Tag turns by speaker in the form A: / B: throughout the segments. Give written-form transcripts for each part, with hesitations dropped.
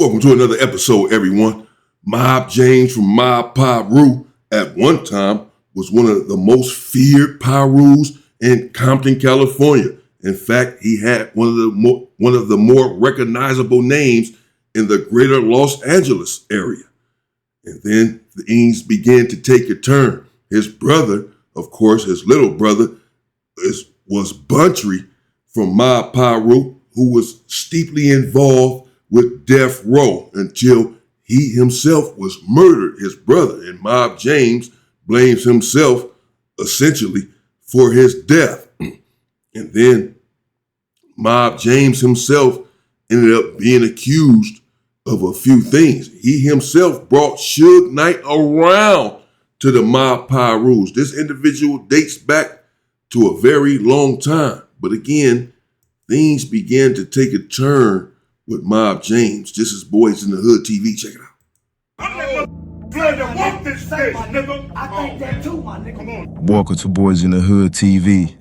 A: Welcome to another episode, everyone. Mob James from Mob Piru at one time was one of the most feared Pirus in Compton, California. In fact, he had one of the more recognizable names in the greater Los Angeles area. And then things began to take a turn. His brother, of course, his little brother, was Buntry from Mob Piru, who was steeply involved with death row until he himself was murdered. His brother, and Mob James blames himself essentially for his death. And then Mob James himself ended up being accused of a few things. He himself brought Suge Knight around to the Mob Pirus. This individual dates back to a very long time. But again, things began to take a turn with Mob James. This is Boys in the Hood TV. Check it out.
B: Welcome to Boys in the Hood TV.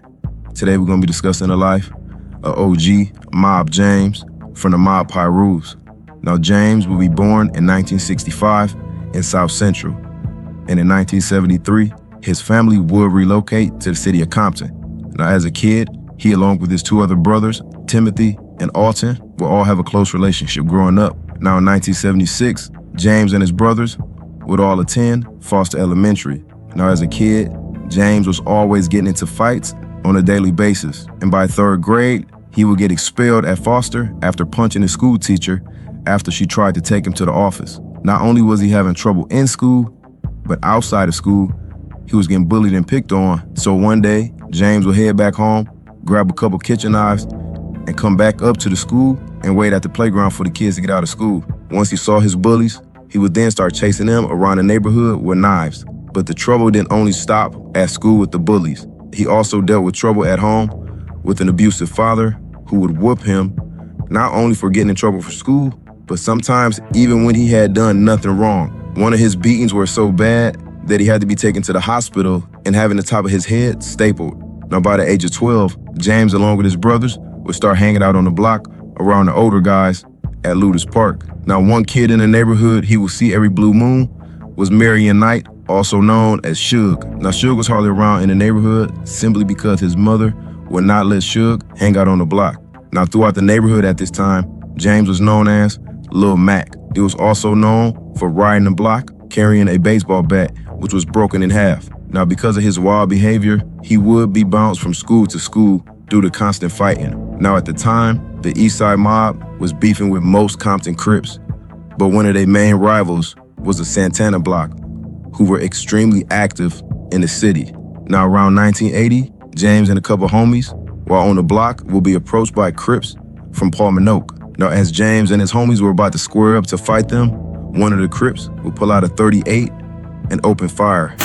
B: Today we're going to be discussing the life of OG Mob James from the Mob Pirus. Now James will be born in 1965 in South Central. And in 1973, his family would relocate to the city of Compton. Now as a kid, he along with his two other brothers, Timothy and Alton, will all have a close relationship growing up. Now in 1976, James and his brothers would all attend Foster Elementary. Now as a kid, James was always getting into fights on a daily basis. And by third grade, he would get expelled at Foster after punching his school teacher after she tried to take him to the office. Not only was he having trouble in school, but outside of school, he was getting bullied and picked on. So one day, James would head back home, grab a couple kitchen knives, and come back up to the school and wait at the playground for the kids to get out of school. Once he saw his bullies, he would then start chasing them around the neighborhood with knives. But the trouble didn't only stop at school with the bullies. He also dealt with trouble at home with an abusive father who would whoop him, not only for getting in trouble for school, but sometimes even when he had done nothing wrong. One of his beatings were so bad that he had to be taken to the hospital and having the top of his head stapled. Now by the age of 12, James, along with his brothers, would start hanging out on the block around the older guys at Ludus Park. Now one kid in the neighborhood he would see every blue moon was Marion Knight, also known as Suge. Now Suge was hardly around in the neighborhood simply because his mother would not let Suge hang out on the block. Now throughout the neighborhood at this time, James was known as Lil Mac. He was also known for riding the block, carrying a baseball bat, which was broken in half. Now because of his wild behavior, he would be bounced from school to school due to constant fighting. Now at the time, the East Side Mob was beefing with most Compton Crips, but one of their main rivals was the Santana Block, who were extremely active in the city. Now around 1980, James and a couple homies, while on the block, will be approached by Crips from Palmanoke. Now as James and his homies were about to square up to fight them, one of the Crips would pull out a .38 and open fire.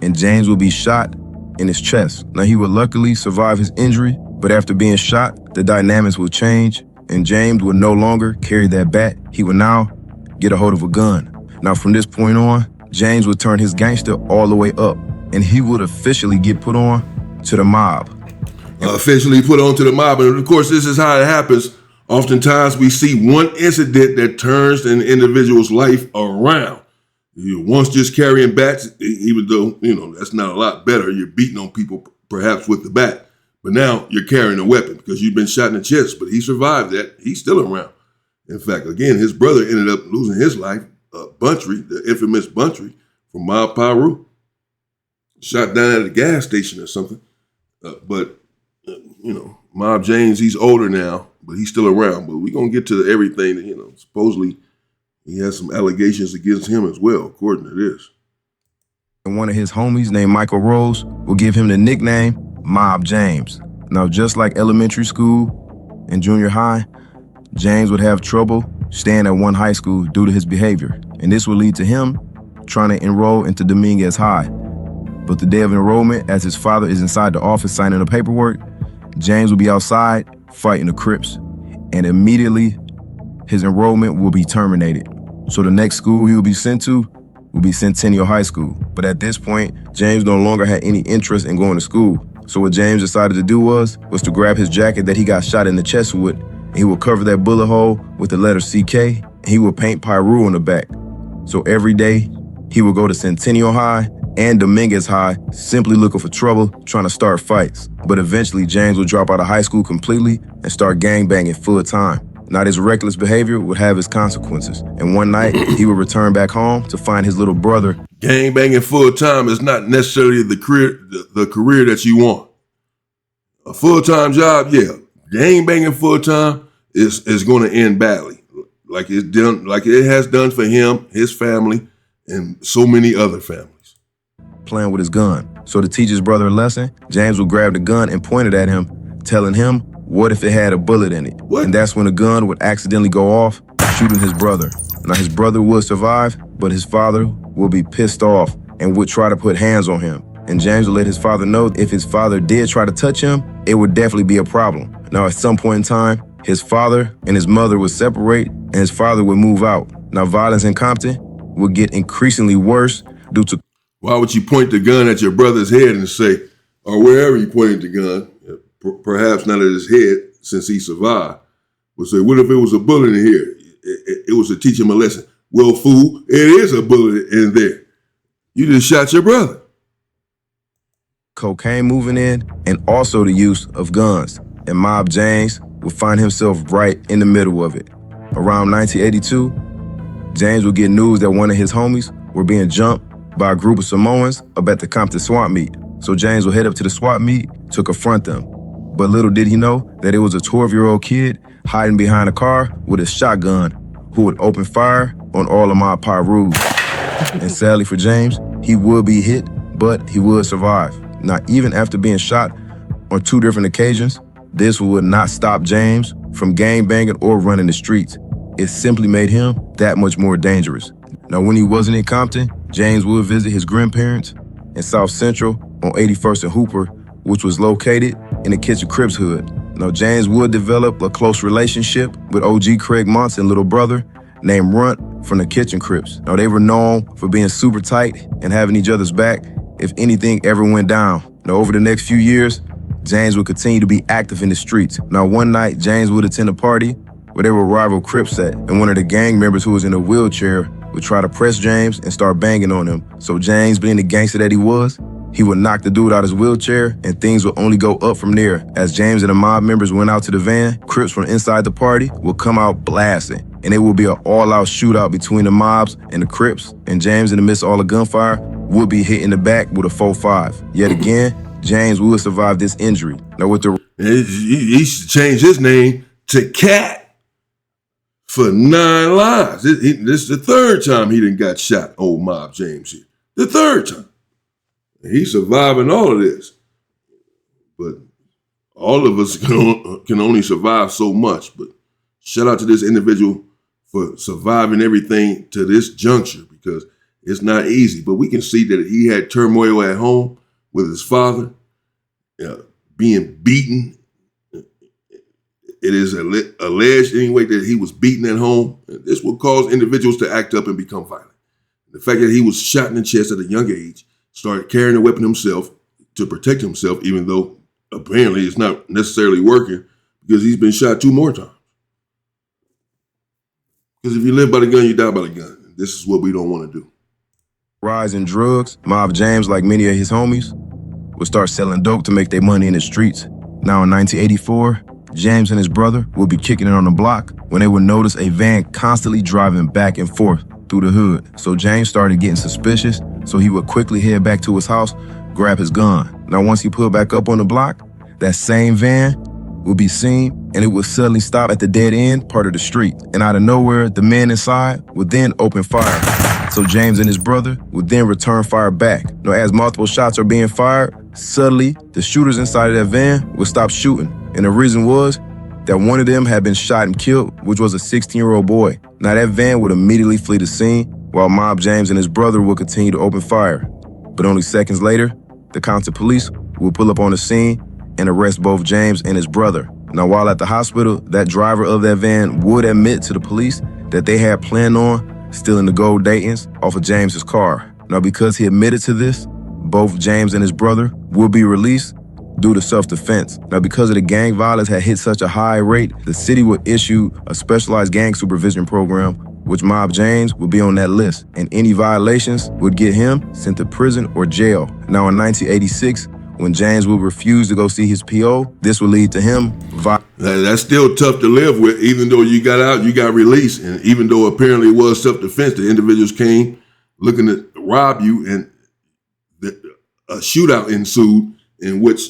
B: And James would be shot in his chest. Now he would luckily survive his injury, but after being shot, the dynamics would change and James would no longer carry that bat. He would now get a hold of a gun. Now from this point on, James would turn his gangster all the way up and he would officially get put on to the mob.
A: Officially put on to the mob. And of course, this is how it happens. Oftentimes we see one incident that turns an individual's life around. You once just carrying bats, even though, that's not a lot better. You're beating on people perhaps with the bat. But now you're carrying a weapon because you've been shot in the chest. But he survived that. He's still around. In fact, again, his brother ended up losing his life. Buntry, the infamous Buntry from Mob Piru, shot down at a gas station or something. But Mob James, he's older now, but he's still around. But we're going to get to everything that, supposedly he has some allegations against him as well, according to this.
B: And one of his homies named Michael Rose will give him the nickname Mob James. Now, just like elementary school and junior high, James would have trouble staying at one high school due to his behavior. And this would lead to him trying to enroll into Dominguez High. But the day of enrollment, as his father is inside the office signing the paperwork, James will be outside fighting the Crips. And immediately, his enrollment will be terminated. So the next school he will be sent to will be Centennial High School. But at this point, James no longer had any interest in going to school. So what James decided to do was to grab his jacket that he got shot in the chest with and he would cover that bullet hole with the letter CK, and he would paint Piru on the back. So every day, he would go to Centennial High and Dominguez High, simply looking for trouble, trying to start fights. But eventually, James would drop out of high school completely and start gangbanging full time. Now, this reckless behavior would have its consequences. And one night, he would return back home to find his little brother.
A: Gangbanging full time is not necessarily the career that you want. A full-time job, yeah. Gangbanging full time is going to end badly, like it has done for him, his family, and so many other families.
B: Playing with his gun. So to teach his brother a lesson, James would grab the gun and point it at him, telling him, what if it had a bullet in it?
A: What?
B: And that's when the gun would accidentally go off, shooting his brother. Now his brother would survive, but his father would be pissed off and would try to put hands on him. And James would let his father know if his father did try to touch him, it would definitely be a problem. Now at some point in time, his father and his mother would separate and his father would move out. Now violence in Compton would get increasingly worse due to...
A: Why would you point the gun at your brother's head and say, or wherever you pointed the gun, perhaps not at his head since he survived, would say, what if it was a bullet in here? It was to teach him a lesson. Well, fool, it is a bullet in there. You just shot your brother.
B: Cocaine moving in, and also the use of guns. And Mob James would find himself right in the middle of it. Around 1982, James would get news that one of his homies were being jumped by a group of Samoans up at the Compton swap meet. So James would head up to the swap meet to confront them. But little did he know that it was a 12-year-old kid hiding behind a car with a shotgun who would open fire on all of my Pirus. And sadly for James, he would be hit, but he would survive. Now, even after being shot on 2 different occasions, this would not stop James from gangbanging or running the streets. It simply made him that much more dangerous. Now, when he wasn't in Compton, James would visit his grandparents in South Central on 81st and Hooper, which was located in the Kitchen Crips hood. Now, James would develop a close relationship with OG Craig Monson, little brother, named Runt from the Kitchen Crips. Now, they were known for being super tight and having each other's back if anything ever went down. Now, over the next few years, James would continue to be active in the streets. Now, one night, James would attend a party where there were rival Crips at, and one of the gang members who was in a wheelchair would try to press James and start banging on him. So James, being the gangster that he was, he would knock the dude out his wheelchair, and things would only go up from there. As James and the mob members went out to the van, Crips from inside the party would come out blasting, and it would be an all-out shootout between the mobs and the Crips, and James, in the midst of all the gunfire, would be hit in the back with a 4.5. Yet again, James would survive this injury. Now with the...
A: He should change his name to Cat for 9 lives. This is the 3rd time he done got shot, old Mob James here. The 3rd time. He's surviving all of this. But all of us can only survive so much. But shout out to this individual for surviving everything to this juncture, because it's not easy. But we can see that he had turmoil at home with his father, being beaten. It is alleged anyway that he was beaten at home. This will cause individuals to act up and become violent. The fact that he was shot in the chest at a young age, started carrying a weapon himself to protect himself, even though apparently it's not necessarily working because he's been shot 2 more times. Because if you live by the gun, you die by the gun. This is what we don't want to do.
B: Rise in drugs, Mob James, like many of his homies, would start selling dope to make their money in the streets. Now in 1984, James and his brother would be kicking it on the block when they would notice a van constantly driving back and forth through the hood. So James started getting suspicious, so he would quickly head back to his house, grab his gun. Now once he pulled back up on the block, that same van would be seen, and it would suddenly stop at the dead end part of the street. And out of nowhere, the man inside would then open fire. So James and his brother would then return fire back. Now as multiple shots are being fired, suddenly the shooters inside of that van would stop shooting. And the reason was that one of them had been shot and killed, which was a 16-year-old boy. Now that van would immediately flee the scene, while Mob James and his brother would continue to open fire. But only seconds later, the Compton police would pull up on the scene and arrest both James and his brother. Now while at the hospital, that driver of that van would admit to the police that they had planned on stealing the gold Daytons off of James's car. Now because he admitted to this, both James and his brother would be released, due to self-defense. Now, because of the gang violence had hit such a high rate, the city would issue a specialized gang supervision program, which Mob James would be on that list, and any violations would get him sent to prison or jail. Now, in 1986, when James would refuse to go see his PO, this would lead to him
A: That's still tough to live with. Even though you got out, you got released, and even though apparently it was self-defense, the individuals came looking to rob you, and a shootout ensued in which,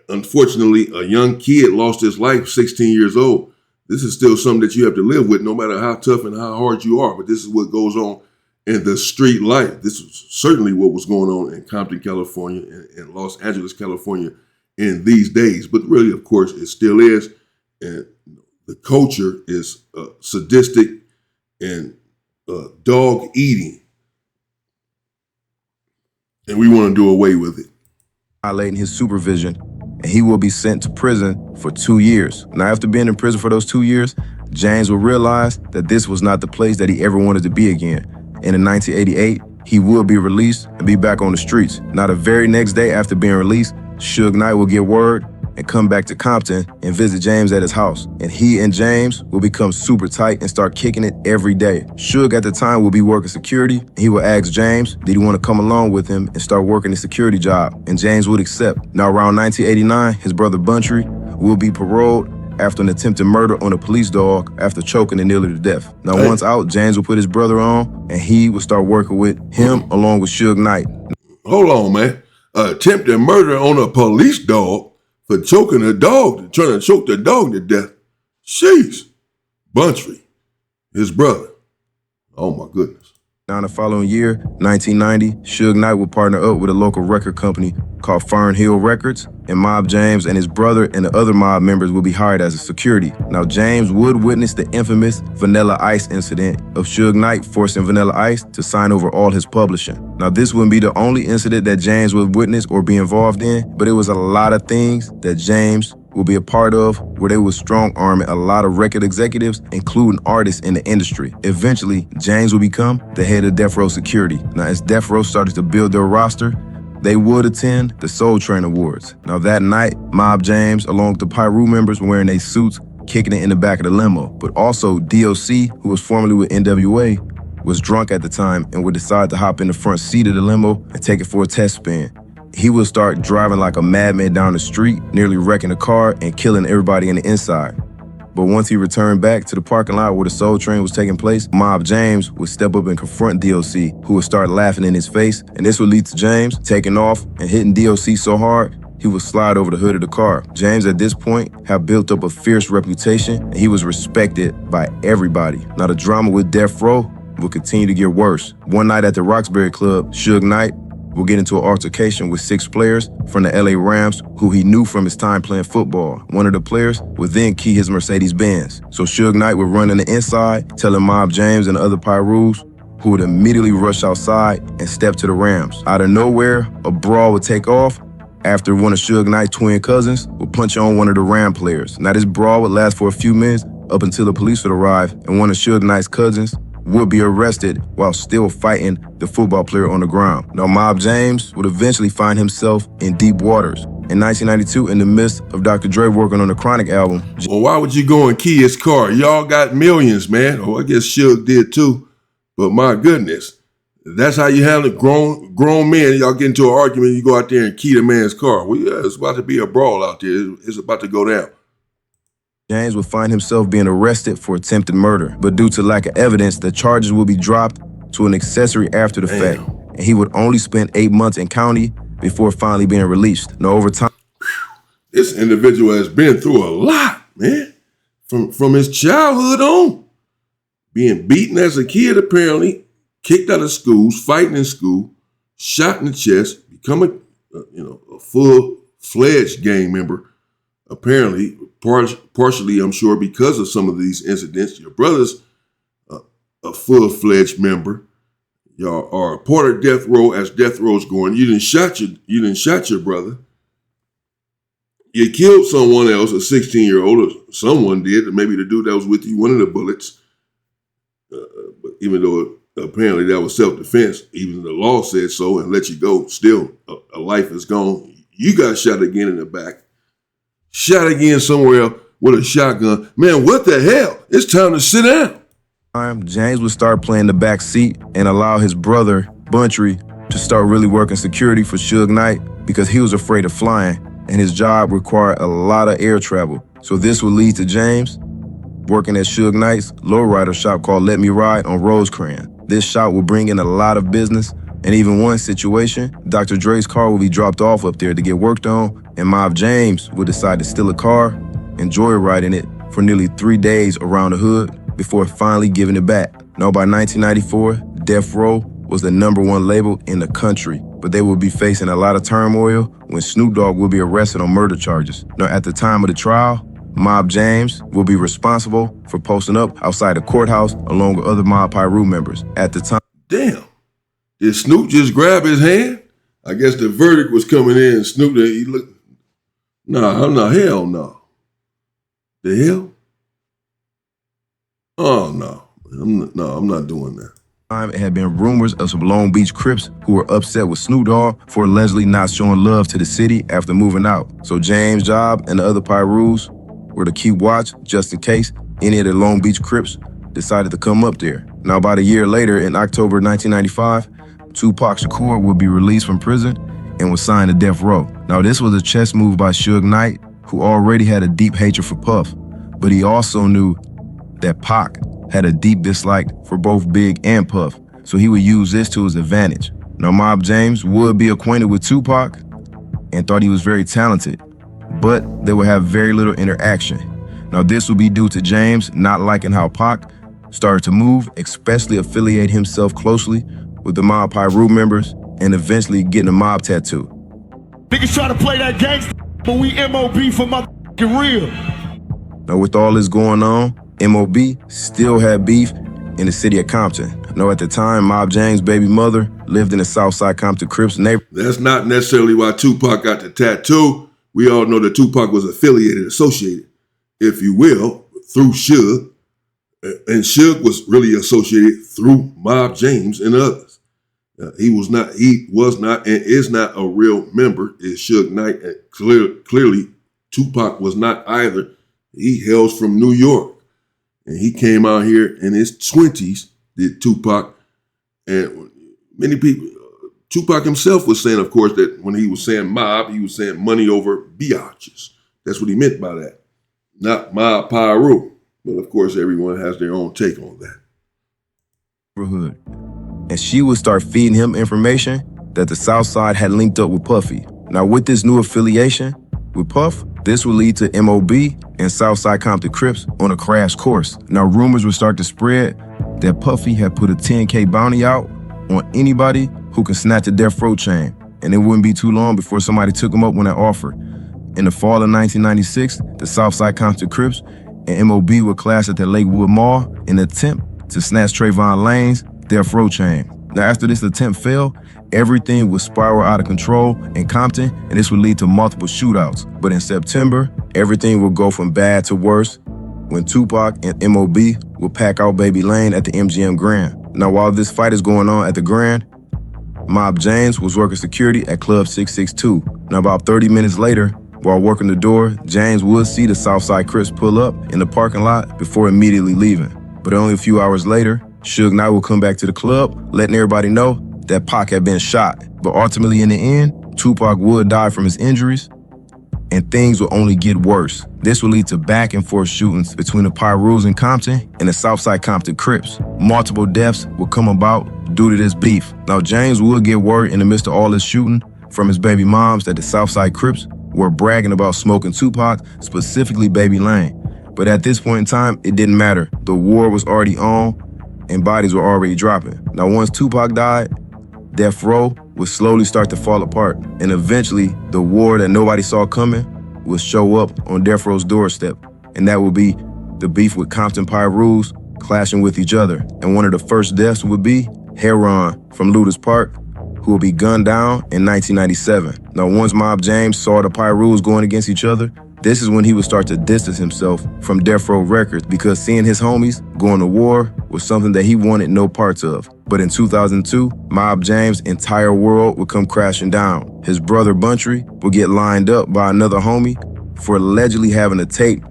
A: unfortunately, a young kid lost his life, 16 years old. This is still something that you have to live with, no matter how tough and how hard you are. But this is what goes on in the street life. This is certainly what was going on in Compton, California, and Los Angeles, California in these days. But really, of course, it still is. And the culture is sadistic and dog eating. And we want to do away with it.
B: Violating his supervision, and he will be sent to prison for 2 years. Now, after being in prison for those 2 years, James will realize that this was not the place that he ever wanted to be again. And in 1988, he will be released and be back on the streets. Now, the very next day after being released, Suge Knight will get word and come back to Compton and visit James at his house. And he and James will become super tight and start kicking it every day. Suge at the time will be working security, and he will ask James, did he want to come along with him and start working the security job? And James would accept. Now, around 1989, his brother Buntry will be paroled after an attempted murder on a police dog after choking him nearly to death. Now, once out, James will put his brother on, and he will start working with him along with Suge Knight.
A: Hold on, man. Attempted murder on a police dog for choking a dog, trying to choke the dog to death. Jeez. Buntry, his brother. Oh, my goodness.
B: Now, in the following year, 1990, Suge Knight would partner up with a local record company called Fern Hill Records, and Mob James and his brother and the other mob members would be hired as a security. Now, James would witness the infamous Vanilla Ice incident of Suge Knight forcing Vanilla Ice to sign over all his publishing. Now, this wouldn't be the only incident that James would witness or be involved in, but it was a lot of things that James will be a part of where they would strong-arming a lot of record executives, including artists in the industry. Eventually, James will become the head of Death Row Security. Now, as Death Row started to build their roster, they would attend the Soul Train Awards. Now, that night, Mob James, along with the Piru members, were wearing their suits, kicking it in the back of the limo. But also, DOC, who was formerly with NWA, was drunk at the time and would decide to hop in the front seat of the limo and take it for a test spin. He would start driving like a madman down the street, nearly wrecking the car and killing everybody in the inside. But once he returned back to the parking lot where the Soul Train was taking place, Mob James would step up and confront DOC, who would start laughing in his face, and this would lead to James taking off and hitting DOC so hard, he would slide over the hood of the car. James, at this point, had built up a fierce reputation, and he was respected by everybody. Now, the drama with Death Row would continue to get worse. One night at the Roxbury Club, Suge Knight will get into an altercation with 6 players from the LA Rams who he knew from his time playing football. One of the players would then key his Mercedes-Benz. So Suge Knight would run in the inside, telling Mob James and the other Pirus, who would immediately rush outside and step to the Rams. Out of nowhere, a brawl would take off after one of Suge Knight's twin cousins would punch on one of the Ram players. Now, this brawl would last for a few minutes up until the police would arrive, and one of Suge Knight's cousins would be arrested while still fighting the football player on the ground. Now, Mob James would eventually find himself in deep waters. In 1992, in the midst of Dr. Dre working on the Chronic album.
A: Well, why would you go and key his car? Y'all got millions, man. Oh, I guess Suge did too. But my goodness, that's how you handle grown men. Y'all get into an argument, you go out there and key the man's car. Well, yeah, it's about to be a brawl out there. It's about to go down.
B: James would find himself being arrested for attempted murder, but due to lack of evidence, the charges will be dropped to an accessory after the fact, and he would only spend 8 months in county before finally being released. Now, over time,
A: this individual has been through a lot, man, from his childhood on. Being beaten as a kid, apparently, kicked out of schools, fighting in school, shot in the chest, become a full-fledged gang member, apparently. Partially, I'm sure, because of some of these incidents. Your brother's a full-fledged member. Y'all are a part of Death Row as Death Row's going. You didn't shot your brother. You killed someone else, a 16-year-old, or someone did, maybe the dude that was with you, one of the bullets. But even though apparently that was self-defense, even the law said so and let you go, still a life is gone. You got shot again in the back. shot again somewhere else with a shotgun. Man, what the hell? It's time to sit down.
B: James would start playing the back seat and allow his brother, Buntry, to start really working security for Suge Knight because he was afraid of flying and his job required a lot of air travel. So this would lead to James working at Suge Knight's lowrider shop called Let Me Ride on Rosecrans. This shop would bring in a lot of business, and even one situation, Dr. Dre's car would be dropped off up there to get worked on, and Mob James would decide to steal a car and joyriding it for nearly 3 days around the hood before finally giving it back. Now by 1994, Death Row was the #1 label in the country, but they would be facing a lot of turmoil when Snoop Dogg would be arrested on murder charges. Now at the time of the trial, Mob James will be responsible for posting up outside the courthouse along with other Mob Piru members. At the time,
A: damn, did Snoop just grab his hand? I guess the verdict was coming in. Snoop, he looked, nah, hell no. The hell? Oh no, I'm not doing that.
B: It had been rumors of some Long Beach Crips who were upset with Snoop Dogg for allegedly not showing love to the city after moving out. So James' job and the other Pirus were to keep watch just in case any of the Long Beach Crips decided to come up there. Now, about a year later, in October 1995, Tupac Shakur would be released from prison and was signed to Death Row. Now, this was a chess move by Suge Knight, who already had a deep hatred for Puff, but he also knew that Pac had a deep dislike for both Big and Puff, so he would use this to his advantage. Now, Mob James would be acquainted with Tupac and thought he was very talented, but they would have very little interaction. Now, this would be due to James not liking how Pac started to move, especially affiliate himself closely with the Mob Piru members and eventually getting a mob tattoo.
C: Niggas try to play that gangster, but we MOB for motherfucking real.
B: Now, with all this going on, MOB still had beef in the city of Compton. Now, at the time, Mob James' baby mother lived in the Southside Compton Crips neighborhood.
A: That's not necessarily why Tupac got the tattoo. We all know that Tupac was associated, if you will, through Suge. And Suge was really associated through Mob James and others. He was not, and is not a real member, is Suge Knight. And clearly, Tupac was not either. He hails from New York. And he came out here in his 20s, did Tupac. And many people, Tupac himself was saying, of course, that when he was saying mob, he was saying money over biatches. That's what he meant by that. Not Mob Piru. But of course, everyone has their own take on that.
B: And she would start feeding him information that the South Side had linked up with Puffy. Now, with this new affiliation with Puff, this would lead to MOB and Southside Compton Crips on a crash course. Now, rumors would start to spread that Puffy had put a $10K bounty out on anybody who can snatch a Death Row chain. And it wouldn't be too long before somebody took him up on that offer. In the fall of 1996, the Southside Compton Crips and MOB would clash at the Lakewood Mall in an attempt to snatch Trayvon Lane's Death Row chain. Now, after this attempt failed, everything would spiral out of control in Compton, and this would lead to multiple shootouts. But in September, everything would go from bad to worse when Tupac and MOB would pack out Baby Lane at the MGM Grand. Now, while this fight is going on at the Grand, Mob James was working security at Club 662. Now, about 30 minutes later, while working the door, James would see the Southside Crips pull up in the parking lot before immediately leaving. But only a few hours later, Suge Knight would come back to the club, letting everybody know that Pac had been shot. But ultimately, in the end, Tupac would die from his injuries, and things would only get worse. This would lead to back and forth shootings between the Pirus in Compton and the Southside Compton Crips. Multiple deaths would come about due to this beef. Now, James would get word in the midst of all this shooting from his baby moms that the Southside Crips were bragging about smoking Tupac, specifically Baby Lane. But at this point in time, it didn't matter. The war was already on, and bodies were already dropping. Now, once Tupac died, Death Row would slowly start to fall apart, and eventually, the war that nobody saw coming would show up on Death Row's doorstep, and that would be the beef with Compton Pirus clashing with each other. And one of the first deaths would be Heron from Ludus Park, who would be gunned down in 1997. Now, once Mob James saw the Pirus going against each other, this is when he would start to distance himself from Death Row Records, because seeing his homies going to war was something that he wanted no parts of. But in 2002, Mob James' entire world would come crashing down. His brother Buntry would get lined up by another homie for allegedly having a tape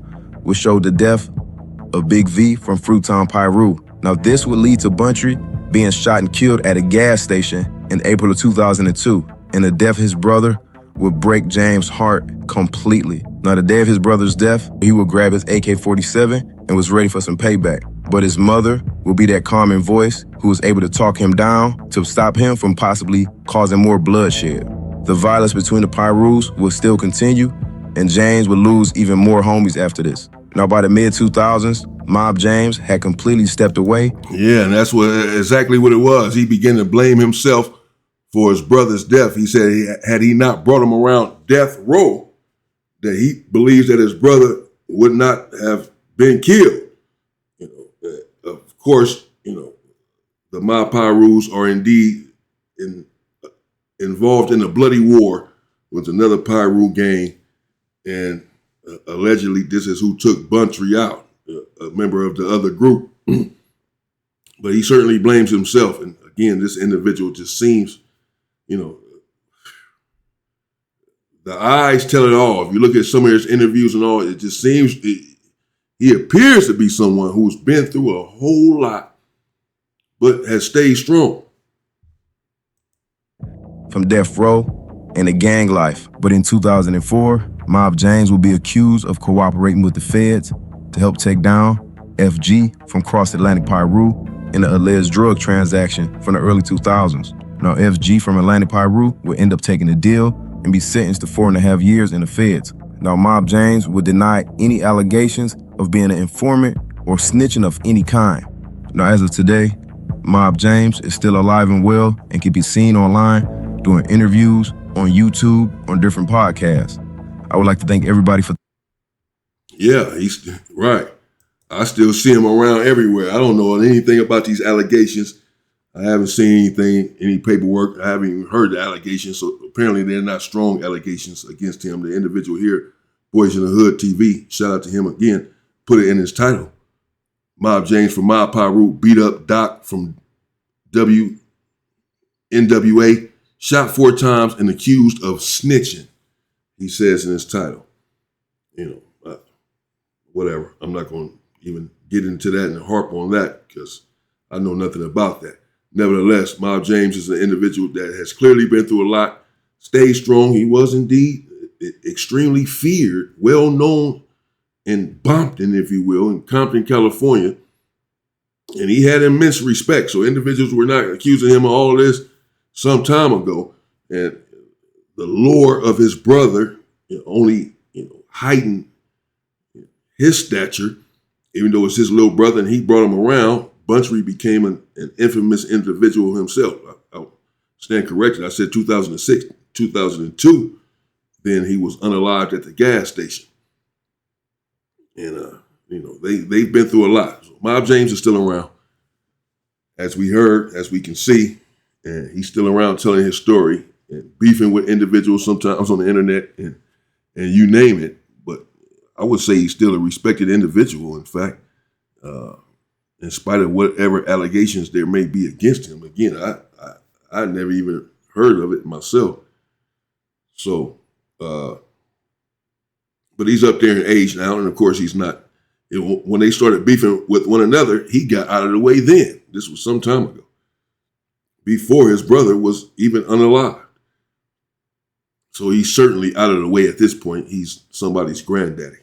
B: which showed the death of Big V from Fruitown, Piru. Now, this would lead to Buntry being shot and killed at a gas station in April of 2002. And the death of his brother would break James' heart completely. Now, the day of his brother's death, he would grab his AK-47 and was ready for some payback. But his mother would be that calming voice who was able to talk him down to stop him from possibly causing more bloodshed. The violence between the Pirus would still continue, and James would lose even more homies after this. Now, by the mid-2000s, Mob James had completely stepped away.
A: Yeah, and that's exactly what it was. He began to blame himself for his brother's death. He said had he not brought him around death row, that he believes that his brother would not have been killed. Of course, the Mob Pirus are indeed involved in a bloody war with another Piru gang, and allegedly this is who took Buntry out, a member of the other group. But he certainly blames himself. And again, this individual just seems, the eyes tell it all. If you look at some of his interviews and all, it just seems he appears to be someone who's been through a whole lot, but has stayed strong.
B: From death row and the gang life. But in 2004, Mob James will be accused of cooperating with the feds to help take down FG from Cross Atlantic Piru in an alleged drug transaction from the early 2000s. Now, FG from Atlantic Piru would end up taking the deal and be sentenced to 4.5 years in the feds. Now, Mob James would deny any allegations of being an informant or snitching of any kind. Now, as of today, Mob James is still alive and well and can be seen online doing interviews on YouTube, on different podcasts. I would like to thank everybody for...
A: Yeah, he's right. I still see him around everywhere. I don't know anything about these allegations. I haven't seen any paperwork. I haven't even heard the allegations. So apparently they're not strong allegations against him. The individual here, Boys in the Hood TV, shout out to him again, put it in his title. Mob James from Mob Piru beat up Doc from NWA, shot 4 times and accused of snitching, he says in his title. Whatever. I'm not going to even get into that and harp on that because I know nothing about that. Nevertheless, Mob James is an individual that has clearly been through a lot, stayed strong. He was indeed extremely feared, well known in Bompton, if you will, in Compton, California. And he had immense respect. So individuals were not accusing him of all this some time ago. And the lore of his brother only heightened his stature, even though it's his little brother and he brought him around. Buntry became an infamous individual himself. I'll stand corrected. I said 2006, 2002. Then he was unalived at the gas station. And, they've been through a lot. So Mob James is still around, as we heard, as we can see. And he's still around telling his story and beefing with individuals sometimes on the internet and you name it. But I would say he's still a respected individual, in fact, in spite of whatever allegations there may be against him. Again, I never even heard of it myself. So, but he's up there in age now, and of course he's not. When they started beefing with one another, he got out of the way then. This was some time ago, before his brother was even unalived. So he's certainly out of the way at this point. He's somebody's granddaddy.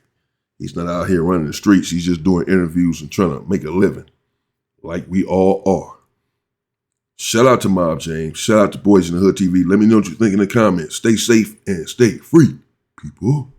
A: He's not out here running the streets. He's just doing interviews and trying to make a living, like we all are. Shout out to Mob James. Shout out to Boys in the Hood TV. Let me know what you think in the comments. Stay safe and stay free, people.